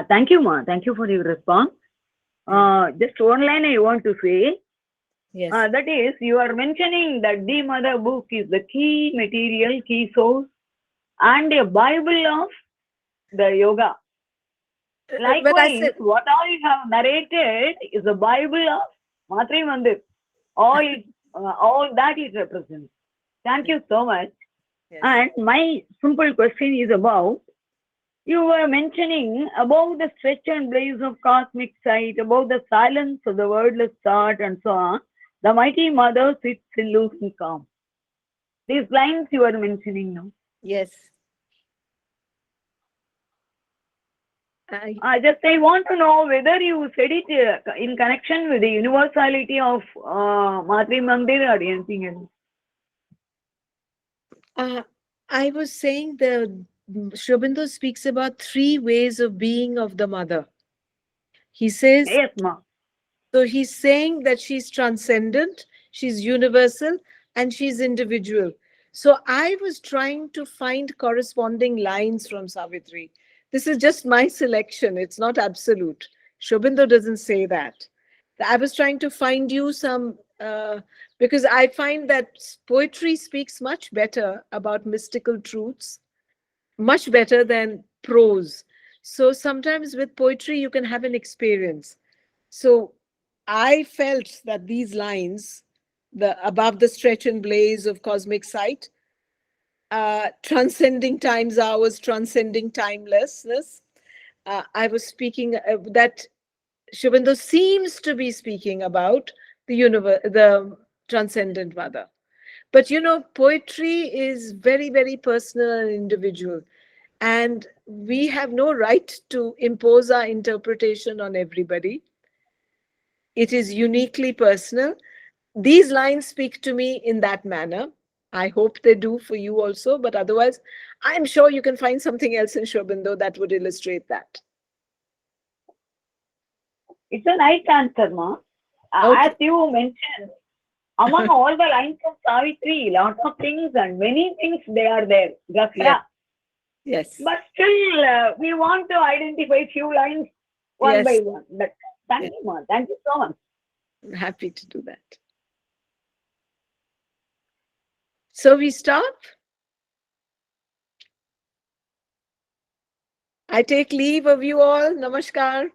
Thank you, ma. Thank you for your response. Just one line I want to say. Yes. That is, you are mentioning that the mother book is the key material, key source, and a Bible of the yoga. But I Likewise, said, what all you have narrated is the Bible of Matrimandir. All that it represents. Thank you so much. yes. And my simple question is about, you were mentioning about the stretch and blaze of cosmic sight, about the silence of the wordless thought, and so on. The mighty mother sits aloof and calm. These lines you are mentioning now. Yes. I want to know whether you said it in connection with the universality of Matrimandir or anything else. I was saying the Aurobindo speaks about 3 ways of being of the mother. He says, yes, ma. So he's saying that she's transcendent, she's universal, and she's individual. So I was trying to find corresponding lines from Savitri. This is just my selection. It's not absolute. Aurobindo doesn't say that. I was trying to find you some, because I find that poetry speaks much better about mystical truths, much better than prose. So sometimes with poetry, you can have an experience. So I felt that these lines, the above the stretch and blaze of cosmic sight, transcending time's hours, transcending timelessness. I was speaking that Aurobindo seems to be speaking about the universe, the transcendent mother. But poetry is very, very personal and individual. And we have no right to impose our interpretation on everybody. It is uniquely personal. These lines speak to me in that manner. I hope they do for you also, but otherwise, I'm sure you can find something else in Aurobindo that would illustrate that. It's a nice answer, ma. Okay. As you mentioned, among all the lines of Savitri, lot of things and many things they are there. Yes. But still, we want to identify few lines one by one. But thank you, ma. Thank you so much. I'm happy to do that. So we stop. I take leave of you all. Namaskar.